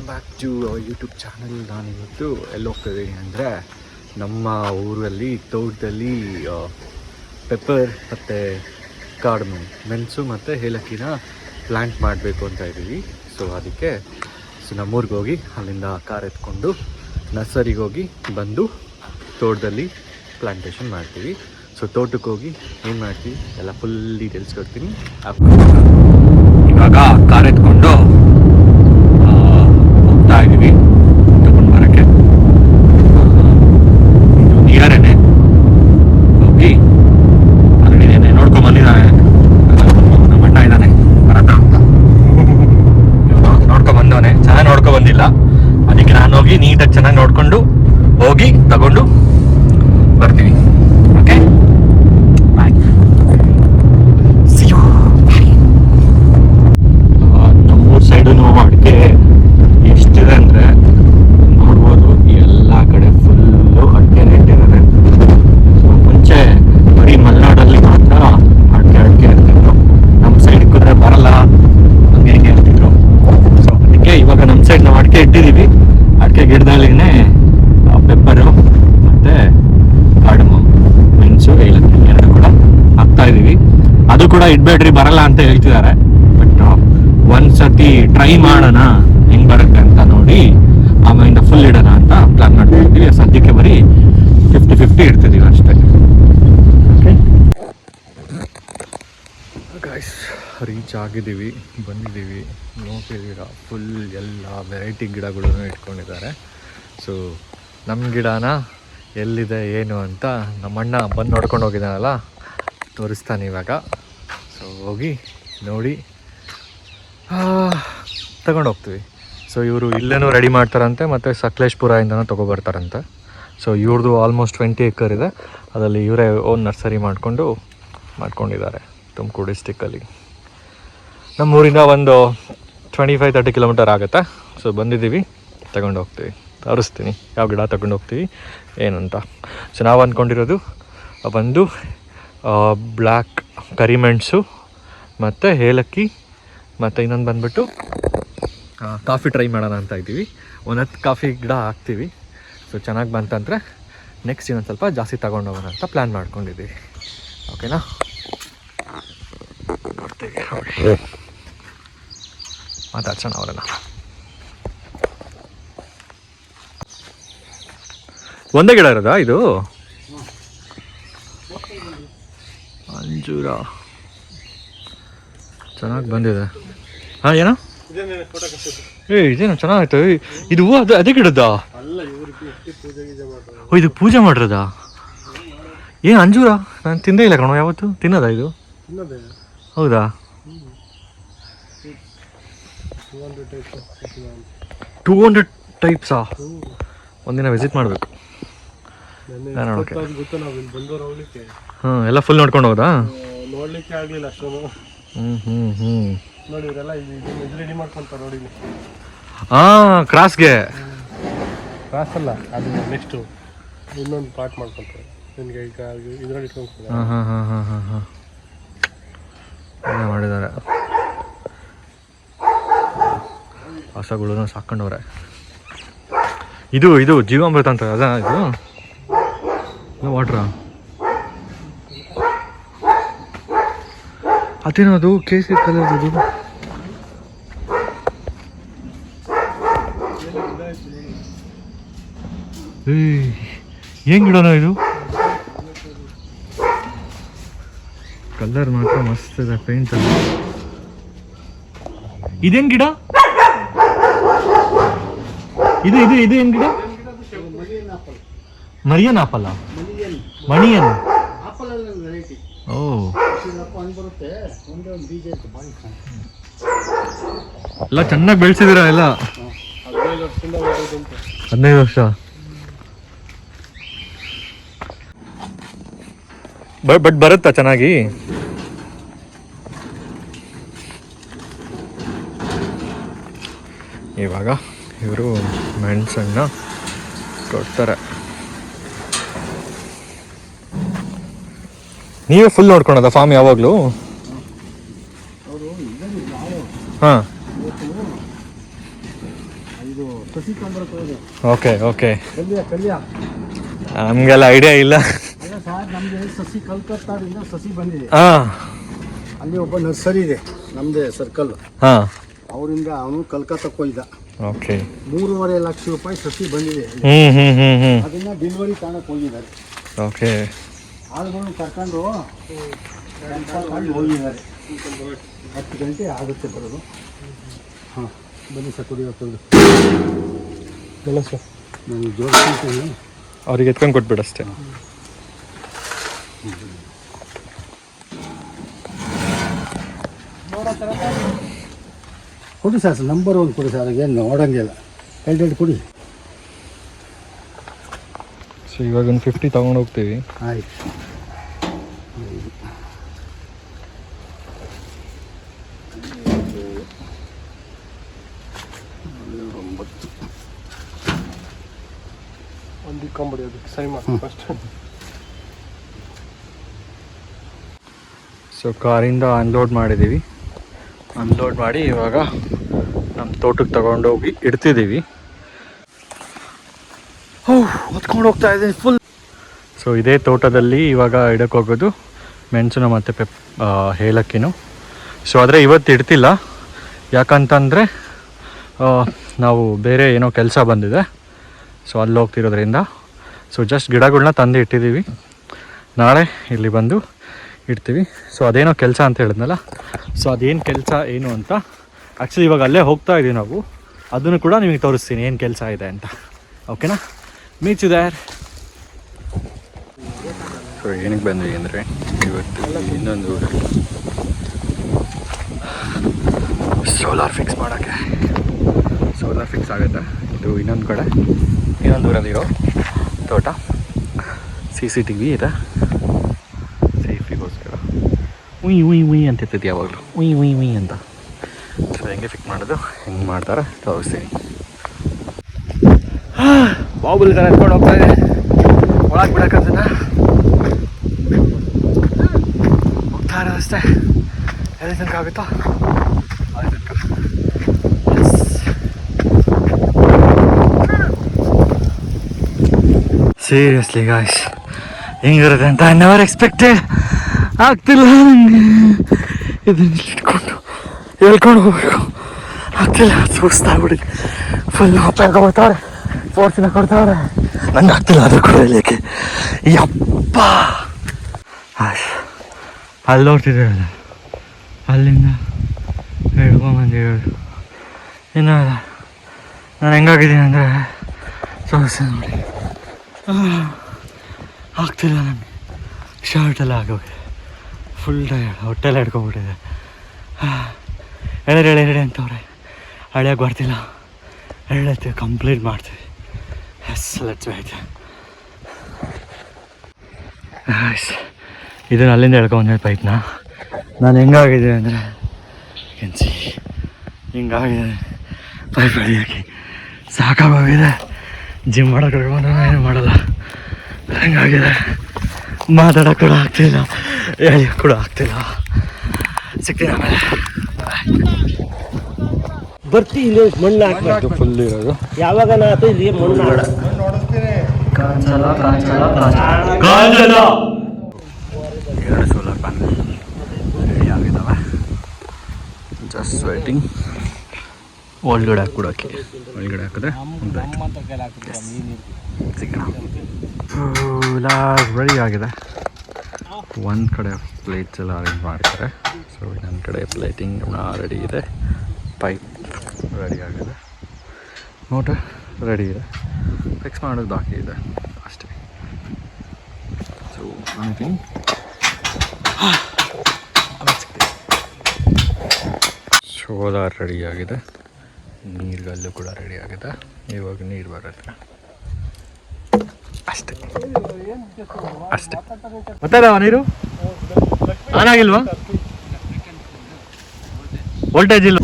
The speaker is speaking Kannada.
Back to YouTube channel. ನಾನಿವತ್ತು ಎಲ್ಲಿ ಹೋಗ್ತಿದ್ದೀನಿ ಅಂದರೆ ನಮ್ಮ ಊರಲ್ಲಿ ತೋಟದಲ್ಲಿ ಪೆಪ್ಪರ್ ಮತ್ತು ಕಾರ್ಡಮಮ್ ಮೆಣಸು ಮತ್ತು ಏಲಕ್ಕಿನ ಪ್ಲ್ಯಾಂಟ್ ಮಾಡಬೇಕು ಅಂತ ಇದ್ದೀವಿ. ಸೊ ಅದಕ್ಕೆ ನಮ್ಮೂರಿಗೆ ಹೋಗಿ ಅಲ್ಲಿಂದ ಕಾರ್ ಎತ್ಕೊಂಡು ನರ್ಸರಿಗೆ ಹೋಗಿ ಬಂದು ತೋಟದಲ್ಲಿ ಪ್ಲಾಂಟೇಶನ್ ಮಾಡ್ತೀವಿ. ಸೊ ತೋಟಕ್ಕೆ ಹೋಗಿ ಏನು ಮಾಡ್ತೀವಿ ಎಲ್ಲ ಫುಲ್ ಡೀಟೇಲ್ಸ್ ಕೊಡ್ತೀನಿ. ಇವಾಗ ಕಾರ್ ಎತ್ಕೊಂಡು ಹೋಗ್ತಾ ಇದ್ದೀವಿ ತಗೊಂಡು ಬರೋಕ್ಕೆ. ಇದು ನಿಯರೇನೆ ಹೋಗಿ ಅಂಗಡಿನೇನೆ ನೋಡ್ಕೊಂಡು ಬಂದಿದ್ದಾನೆ. ನಮ್ಮ ಅಣ್ಣ ಇದ್ದಾನೆ ಭರತ ಅಂತ, ನೋಡ್ಕೊಂಡು ಬಂದವನೇ. ಚೆನ್ನಾಗಿ ನೋಡ್ಕೊಂಡು ಬಂದಿಲ್ಲ, ಅದಕ್ಕೆ ನಾನು ಹೋಗಿ ನೀಟಾಗಿ ಚೆನ್ನಾಗಿ ನೋಡಿಕೊಂಡು ಹೋಗಿ ತಗೊಂಡು ಬರ್ತೀವಿ. ಓಕೆ, ಬಾಯ್. ನಮ್ಮೂರ ಸೈಡು ಅಡಿಕೆ ಎಷ್ಟಿದೆ ಅಂದರೆ ನೋಡ್ಬೋದು, ಎಲ್ಲ ಕಡೆ ಫುಲ್ಲು ಅಡಿಕೆ ನೆಟ್ಟಿದ್ದಾರೆ. ಸೊ ಮುಂಚೆ ಬರೀ ಮಲೆನಾಡಲ್ಲಿ ಮಾತ್ರ ಅಡಿಕೆ ಇರ್ತಿದ್ರು, ನಮ್ಮ ಸೈಡ್ ಇಕ್ಕಿದ್ರೆ ಬರಲ್ಲ ಹಂಗೆ ಹಿಂಗೆ ಇರ್ತಿದ್ರು. ಸೊ ಅದಕ್ಕೆ ಇವಾಗ ನಮ್ಮ ಸೈಡ್ ನಾವು ಅಡಿಕೆ ಇಟ್ಟಿದ್ದೀವಿ. ಅಡಿಕೆ ಗಿಡದಲ್ಲಿನೇ ಪೆಪ್ಪರು ಮತ್ತು ಕಾರ್ಡಮಮ್ ಮೆಣಸು ಏಲಕ್ಕಿ ಎರಡು ಕೂಡ ಹಾಕ್ತಾ ಇದ್ದೀವಿ. ಅದು ಕೂಡ ಇಡಬೇಡ್ರಿ ಬರಲ್ಲ ಅಂತ ಹೇಳ್ತಿದ್ದಾರೆ. ಬಟ್ ಒಂದ್ಸತಿ ಟ್ರೈ ಮಾಡೋಣ ಹೆಂಗೆ ಬರುತ್ತೆ ಅಂತ ನೋಡಿ ಆಮೇಲೆ ಫುಲ್ ಇಡೋಣ ಅಂತ ಪ್ಲಾನ್ ಮಾಡ್ತಿದ್ದೀವಿ. ಸದ್ಯಕ್ಕೆ ಬರೀ 50-50 ಇಡ್ತಿದ್ದೀವಿ ಅಷ್ಟೇ. ಗೈಸ್, ರೀಚ್ ಆಗಿದ್ದೀವಿ, ಬಂದಿದ್ದೀವಿ. ನೋಡ್ತಿದ್ದೀರ ಫುಲ್ ಎಲ್ಲ ವೆರೈಟಿ ಗಿಡಗಳನ್ನು ಇಟ್ಕೊಂಡಿದ್ದಾರೆ. ಸೊ ನಮ್ಮ ಗಿಡನ ಎಲ್ಲಿದೆ ಏನು ಅಂತ ನಮ್ಮಣ್ಣ ಬಂದು ನೋಡ್ಕೊಂಡು ಹೋಗಿದ್ದಾನಲ್ಲ, ತೋರಿಸ್ತಾನೆ ಇವಾಗ. ಸೊ ಹೋಗಿ ನೋಡಿ ತಗೊಂಡು ಹೋಗ್ತೀವಿ. ಸೊ ಇವರು ಇಲ್ಲೇನೂ ರೆಡಿ ಮಾಡ್ತಾರಂತೆ ಮತ್ತು ಸಕಲೇಶ್ಪುರದಿಂದನೂ ತೊಗೊಬರ್ತಾರಂತೆ. ಸೊ ಇವ್ರದ್ದು ಆಲ್ಮೋಸ್ಟ್ 20 ಎಕರ್ ಇದೆ. ಅದರಲ್ಲಿ ಇವರೇ ಓನ್ ನರ್ಸರಿ ಮಾಡ್ಕೊಂಡಿದ್ದಾರೆ ತುಮಕೂರು ಡಿಸ್ಟಿಕ್ಕಲ್ಲಿ. ನಮ್ಮೂರಿಂದ ಒಂದು 25-30 ಕಿಲೋಮೀಟರ್ ಆಗುತ್ತೆ. ಸೊ ಬಂದಿದ್ದೀವಿ, ತಗೊಂಡು ಹೋಗ್ತೀವಿ, ತೋರಿಸ್ತೀನಿ ಯಾವ ಗಿಡ ತಗೊಂಡು ಹೋಗ್ತೀವಿ ಏನಂತ. ಸೊ ನಾವು ಅಂದ್ಕೊಂಡಿರೋದು ಒಂದು ಬ್ಲ್ಯಾಕ್ ಕರಿಮೆಣಸು ಮತ್ತು ಏಲಕ್ಕಿ ಮತ್ತು ಇನ್ನೊಂದು ಬಂದುಬಿಟ್ಟು ಕಾಫಿ ಟ್ರೈ ಮಾಡೋಣ ಅಂತ ಇದ್ದೀವಿ. 10 ಕಾಫಿ ಗಿಡ ಹಾಕ್ತೀವಿ. ಸೊ ಚೆನ್ನಾಗಿ ಬಂತಂದರೆ ನೆಕ್ಸ್ಟ್ ಇನ್ನೊಂದು ಸ್ವಲ್ಪ ಜಾಸ್ತಿ ತಗೊಂಡು ಹೋಗೋಣ ಅಂತ ಪ್ಲ್ಯಾನ್ ಮಾಡ್ಕೊಂಡಿದ್ದೀವಿ. ಓಕೆನಾ, ನೋಡ್ತೀವಿ ನೋಡಿ, ಮಾತಾಡ್ಸೋಣ ಅವರನ್ನ. ಒಂದೇ ಗಿಡ ಇರೋದಾ ಇದು? ಅಂಜೂರ ಚೆನ್ನಾಗಿ ಬಂದಿದೆ. ಹಾಂ, ಏನೋ ಇದೇನೋ ಚೆನ್ನಾಗಾಯ್ತು. ಇದು ಅದೇ ಗಿಡದ್ದಾ? ಓ, ಇದು ಪೂಜೆ ಮಾಡಿರೋದಾ? ಏನು ಅಂಜೂರ? ನಾನು ತಿಂದೇ ಇಲ್ಲ ಕಣೋ ಯಾವತ್ತು. ತಿನ್ನೋದಾ ಇದು? ಹೌದಾ? 200 ಟೈಪ್ಸಾ? ಒಂದಿನ ವಿಸಿಟ್ ಮಾಡಬೇಕು. ಹಾಂ, ಎಲ್ಲ ಫುಲ್ ನೋಡ್ಕೊಂಡು ಹೋಗೋದಾ? ನೋಡ್ಲಿಕ್ಕೆ ಆಗಲಿಲ್ಲ ಅಷ್ಟೊಂದು. ನೋಡಿ ಇವರೆಲ್ಲ ರೆಡಿ ಮಾಡ್ಕೊಂತಾರೆ ನೋಡಿ. ಹಾಂ, ಕ್ರಾಸ್ಗೆ ಕ್ರಾಸ್ ಅಲ್ಲ, ಅದು ನೆಕ್ಸ್ಟು ಇನ್ನೊಂದು ಪಾರ್ಟ್ ಮಾಡ್ಕೊತಾರೆ. ನಿನಗೆ ಈಗ ಇದರಲ್ಲಿ ಇಟ್ಕೊಂಡು ಎಲ್ಲ ಮಾಡಿದ್ದಾರೆ. ಹಸಗಳನ್ನು ಸಾಕೊಂಡವ್ರೆ. ಇದು ಜೀವಾಮೃತ ಅಂತ ಅದ? ಇದು ವಾಟ್ರಾ? ಅದೇನೋ ಅದು ಕೇಸರಿ ಕಲರ್ದು. ಏನ್ ಗಿಡನೋ ಇದು? ಕಲರ್ ಮಾತ್ರ ಮಸ್ತ್ ಇದೆ, ಪೇಂಟ್ ಅಲ್ಲ. ಇದೇನ್ ಗಿಡ? ಇದು ಏನ್ ಗಿಡ? ಮರಿಯನ್ ಆಪಲ್ಲ? ಮಣಿಯನ್. ಓ, ಎಲ್ಲ ಚೆನ್ನಾಗಿ ಬೆಳೆಸಿದಿರ ಎಲ್ಲ. 15 ವರ್ಷ. ಬಟ್ ಬರುತ್ತಾ ಚೆನ್ನಾಗಿ? ಇವಾಗ ಇವರು ಮೆಣಸನ್ನ ಕೊಡ್ತಾರೆ. ನೀವೇ ಫುಲ್ ನೋಡ್ಕೊಳೋದ ಫಾರ್ಮ್ ಯಾವಾಗಲೂ? ಹಾಂ, ಇದು ಸಸಿ ತೊಂಬರಕ್ಕೆ ಹೋಗಿದೆ. ಓಕೆ ಓಕೆ, ಕಲ್ಯ ನಮಗೆಲ್ಲ ಐಡಿಯಾ ಇಲ್ಲ. ಅಲ್ಲ ಸರ್, ನಮಗೆ ಸಸಿ ಕಲ್ಕತ್ತಾದಿಂದ ಸಸಿ ಬಂದಿದೆ. ಹಾಂ ಅಲ್ಲಿ ಒಬ್ಬ ನರ್ಸರಿ ಇದೆ ನಮ್ಮದೇ ಸರ್ಕಲ್, ಹಾಂ ಅವರಿಂದ ಅವನು ಕಲ್ಕತ್ತಕ್ಕೆ ಹೋಗಿದ್ದ. ಓಕೆ. 3.5 ಲಕ್ಷ ರೂಪಾಯಿ ಸಸಿ ಬಂದಿದೆ. ಹ್ಞೂ ಅದನ್ನ ಡೆಲಿವರಿ ತಾಣಕ್ಕೆ ಹೋಗಿದ್ದಾರೆ. ಓಕೆ. ಆಳುಗಳನ್ನ ಕರ್ಕೊಂಡು ಹೋಗಿದ್ದಾರೆ. 10 ಗಂಟೆ ಆಗುತ್ತೆ ಬರೋದು. ಹಾಂ ಬನ್ನಿ ಸರ್, ಕುಡಿಯೋದು ಗೆಣಸ ನಾನು ಜೋಡಿಸ್ತೀನಿ. ಅವ್ರಿಗೆ ಎತ್ಕೊಂಡು ಕೊಟ್ಬಿಡಷ್ಟೇ. ಕೊಡಿ ಸರ್, ನಂಬರ್ 1 ಕೊಡಿ ಸರ್, ಏನು ನೋಡಂಗಿಲ್ಲ. 2 ಕೊಡಿ. ಸೊ ಇವಾಗ ಒಂದು 50 ತೊಗೊಂಡು ಹೋಗ್ತೀವಿ. ಆಯ್ತು. ಒಂದು ಇಕ್ಕೊಂಬಿಡಿ, ಅದಕ್ಕೆ ಸೈ ಮಾಡಿ ಫಸ್ಟ್. ಸೊ ಕಾರಿಂದ ಅನ್ಲೋಡ್ ಮಾಡಿದ್ದೀವಿ. ಅನ್ಲೋಡ್ ಮಾಡಿ ಇವಾಗ ನಮ್ಮ ತೋಟಕ್ಕೆ ತಗೊಂಡೋಗಿ ಇಡ್ತಿದ್ದೀವಿ. ಹೊತ್ಕೊಂಡು ಹೋಗ್ತಾ ಇದ್ದೀನಿ ಫುಲ್. ಸೊ ಇದೇ ತೋಟದಲ್ಲಿ ಇವಾಗ ಇಡಕ್ಕೆ ಹೋಗೋದು ಮೆಣಸು ಮತ್ತು ಏಲಕ್ಕಿನೂ. ಸೊ ಆದರೆ ಇವತ್ತು ಇಡ್ತಿಲ್ಲ, ಯಾಕಂತಂದರೆ ನಾವು ಬೇರೆ ಏನೋ ಕೆಲಸ ಬಂದಿದೆ. ಸೊ ಅಲ್ಲಿ ಹೋಗ್ತಿರೋದ್ರಿಂದ ಸೊ ಜಸ್ಟ್ ಗಿಡಗಳನ್ನ ತಂದು ಇಟ್ಟಿದ್ದೀವಿ. ನಾಳೆ ಇಲ್ಲಿ ಬಂದು ಇಡ್ತೀವಿ. ಸೊ ಅದೇನೋ ಕೆಲಸ ಅಂತ ಹೇಳಿದ್ನಲ್ಲ, ಸೊ ಅದೇನು ಕೆಲಸ ಏನು ಅಂತ ಆ್ಯಕ್ಚುಲಿ ಇವಾಗ ಅಲ್ಲೇ ಹೋಗ್ತಾ ಇದ್ದೀವಿ ನಾವು. ಅದನ್ನು ಕೂಡ ನಿಮಗೆ ತೋರಿಸ್ತೀನಿ ಏನು ಕೆಲಸ ಇದೆ ಅಂತ. ಓಕೆನಾ? Meet you there. ಸೊ ಏನಕ್ಕೆ ಬಂದ್ವಿ ಅಂದರೆ ಇವತ್ತು ಇನ್ನೊಂದು ಸೋಲಾರ್ ಫಿಕ್ಸ್ ಮಾಡೋಕ್ಕೆ. ಸೋಲಾರ್ ಫಿಕ್ಸ್ ಆಗುತ್ತೆ. ಇದು ಇನ್ನೊಂದು ಕಡೆ, ಇನ್ನೊಂದು ಊರಲ್ಲಿರೋ ತೋಟ. CCTV ಇದೆ ಸೇಫಿಗೋಸ್ಕರ. ಉಯ್ ಅಂತಿರ್ತೈತಿ ಯಾವಾಗಲೂ, ಉಯ್ ಅಂತ. ಸೊ ಹೆಂಗೆ ಫಿಕ್ಸ್ ಮಾಡೋದು, ಹೆಂಗೆ ಮಾಡ್ತಾರೆ ತೋರಿಸ್ತೀನಿ. ಬಾಬುಲ್ ಥರ ಎತ್ಕೊಂಡು ಹೋಗ್ತಾ ಇದೆ. ಒಳಗೆ ಬಿಡೋಕ್ಕಂತ ಹೋಗ್ತಾ ಇರೋದು ಅಷ್ಟೇ. ಎಲ್ಲಿ ತನಕ ಆಗುತ್ತೋ ಅಲ್ಲಿ ತನಕ. ಸೀರಿಯಸ್ಲಿ ಗಾಯ್ಸ್, ಹೆಂಗಿರುತ್ತೆ ಅಂತ ಐ ನೆವರ್ ಎಕ್ಸ್ಪೆಕ್ಟೆಡ್. ಆಗ್ತಿಲ್ಲ ನನಗೆ. ಇದನ್ನ ಇಟ್ಕೊಂಡು ಹೇಳ್ಕೊಂಡು ಹೋಗ್ಬೇಕು, ಆಗ್ತಿಲ್ಲ. ಸುಸ್ತಾಗ್ಬಿಟ್ಟು ಫುಲ್ ಹೋಗ್ತಾವ್ರೆ, ಫೋರ್ಸಿನ ಕೊಡ್ತಾವ್ರೆ. ನಂಗೆ ಆಗ್ತಿಲ್ಲ ಅದ್ರ ಕೂಡ ಹೇಳಕ್ಕೆ. ಯಪ್ಪ, ಅಲ್ಲಿ ನೋಡ್ತಿದ್ದೆ, ಅಲ್ಲಿಂದ ಹೇಳ್ಕೊಂಬಂದು ಹೇಳು. ಇನ್ನು ನಾನು ಹೆಂಗಾಗಿದ್ದೀನಿ ಅಂದರೆ ಸಮಸ್ಯೆ ನೋಡಿ. ಆಗ್ತಿಲ್ಲ ನನಗೆ. ಶರ್ಟೆಲ್ಲ ಆಗೋಗಿದೆ, ಫುಲ್ ಟಯರ್ಡ್, ಹೊಟ್ಟೆಲ್ಲ ಹಿಡ್ಕೊಂಬಿಟ್ಟಿದೆ. ಎಳೆ ಅಂತವ್ರೆ, ಅಳಿಯೋಕೆ ಬರ್ತಿಲ್ಲ. ಎಳೆತ್ತೀವಿ, ಕಂಪ್ಲೀಟ್ ಮಾಡ್ತೀವಿ. Yes, let's wait. ಇದನ್ನು ಅಲ್ಲಿಂದ ಹೇಳ್ಕೊಂಬಂದ ಪೈಪ್ನ. ನಾನು ಹೆಂಗಾಗಿದೆ ಅಂದರೆ ಕೆನ್ಸಿ ಹಿಂಗಾಗಿದೆ. ಪೈಪ್ ಎಳಿಯೋಕ್ಕೆ ಸಾಕಾಗೋಗಿದೆ. ಜಿಮ್ ಮಾಡೋಕೆ ಏನು ಮಾಡಲ್ಲ, ಹೆಂಗಾಗಿದೆ. ಮಾತಾಡೋಕೆ ಕೂಡ ಆಗ್ತಿಲ್ಲ, ಎಳಿಯೋಕೆ ಕೂಡ ಆಗ್ತಿಲ್ಲ. ಸಿಗ್ತೀನಿ ಆಮೇಲೆ. ಬರ್ತಿ ಇಲ್ಲಿ ಮಣ್ಣು ಹಾಕ್ಬೇಕು. ಫುಲ್ ಇರೋದು ಯಾವಾಗ ನಾತು ಇಲ್ಲಿ ಮಣ್ಣು ಕಾಂಚಲ 2 ಸೋಲಾರ್ ಪ್ಯಾನಲ್ ರೆಡಿ ಆಗಿದ್ದಾವೆ. Just waiting. ಒಳಗಡೆ ಹಾಕ್ಬಿಡೋಕ್ಕೆ, ಒಳಗಡೆ ಹಾಕಿದ್ರೆ ರೆಡಿ ಆಗಿದೆ. ಒಂದು ಕಡೆ ಪ್ಲೇಟ್ಸ್ ಎಲ್ಲ ಅರೇಂಜ್ ಮಾಡ್ತಾರೆ. ಸೊ ಇನ್ನೊಂದು ಕಡೆ ಪ್ಲೇಟಿಂಗ್ ರೆಡಿ ಇದೆ. ಪೈಪ್ ರೆಡಿ ಆಗಿದೆ, ಮೋಟರ್ ರೆಡಿ ಇದೆ. ಫಿಕ್ಸ್ ಮಾಡೋದು ಬಾಕಿ ಇದೆ ಅಷ್ಟೇ. ಸೊ anything ಸೋಲಾರ್ ರೆಡಿ ಆಗಿದೆ. ನೀರುಗಲ್ಲು ಕೂಡ ರೆಡಿ ಆಗಿದೆ. ಇವಾಗ ನೀರು ಬರುತ್ತೆ ಅಷ್ಟೇ. ಗೊತ್ತಾದ ನೀರು ಆನ್ ಆಗಿಲ್ವಾ? ವೋಲ್ಟೇಜ್ ಇಲ್ಲ.